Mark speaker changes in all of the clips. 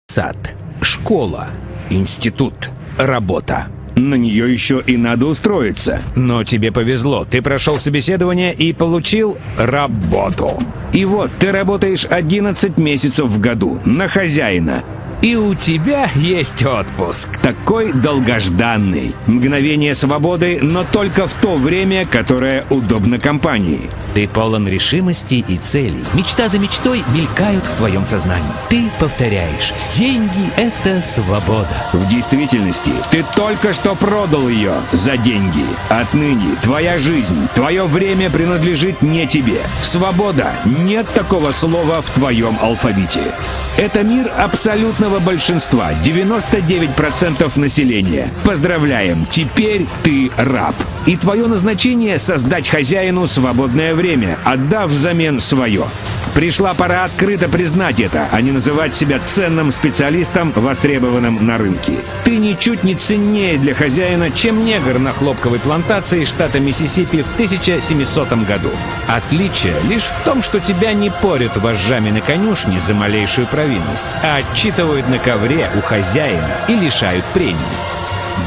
Speaker 1: Сад, школа, институт, работа. На нее еще и надо устроиться. Но тебе повезло, ты прошел собеседование и получил работу. И вот ты работаешь 11 месяцев в году на хозяина. И у тебя есть отпуск. Такой долгожданный. Мгновение свободы, но только в то время, которое удобно компании. Ты полон решимости и целей. Мечта за мечтой мелькают в твоем сознании. Ты повторяешь: деньги — это свобода. В действительности, ты только что продал ее за деньги. Отныне твоя жизнь, твое время принадлежит не тебе. Свобода — нет такого слова в твоем алфавите. Это мир абсолютного большинства, 99% населения. Поздравляем, теперь ты раб. И твое назначение — создать хозяину свободное время, отдав взамен свое. Пришла пора открыто признать это, а не называть себя ценным специалистом, востребованным на рынке. Ты ничуть не ценнее для хозяина, чем негр на хлопковой плантации штата Миссисипи в 1700 году. Отличие лишь в том, что тебя не порют вожжами на конюшне за малейшую провинность, а отчитывают на ковре у хозяина и лишают премии.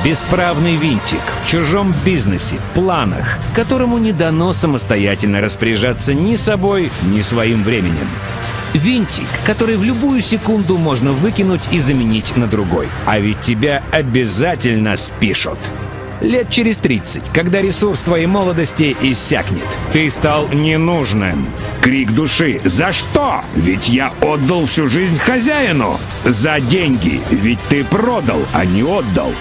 Speaker 1: Бесправный винтик в чужом бизнесе, планах, которому не дано самостоятельно распоряжаться ни собой, ни своим временем. Винтик, который в любую секунду можно выкинуть и заменить на другой. А ведь тебя обязательно спишут. Лет через 30, когда ресурс твоей молодости иссякнет, ты стал ненужным. Крик души: «За что? Ведь я отдал всю жизнь хозяину!» «За деньги! Ведь ты продал, а не отдал!»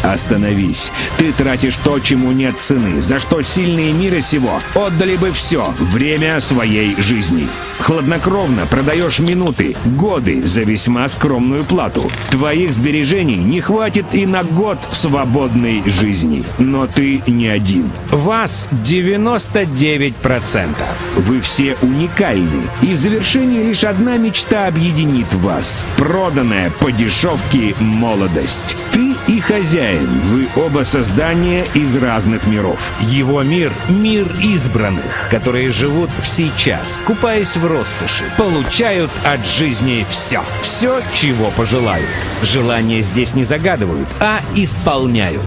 Speaker 1: Остановись. Ты тратишь то, чему нет цены, за что сильные мира сего отдали бы все время своей жизни. Хладнокровно продаешь минуты, годы за весьма скромную плату. Твоих сбережений не хватит и на год свободной жизни. Но ты не один. Вас 99%. Вы все уникальны. И в завершении лишь одна мечта объединит вас. Проданная по дешевке молодость. Ты и хозяин. Вы оба создания из разных миров. Его мир — мир избранных, которые живут в сейчас, купаясь в роскоши, получают от жизни все. Все, чего пожелают. Желания здесь не загадывают, а исполняют.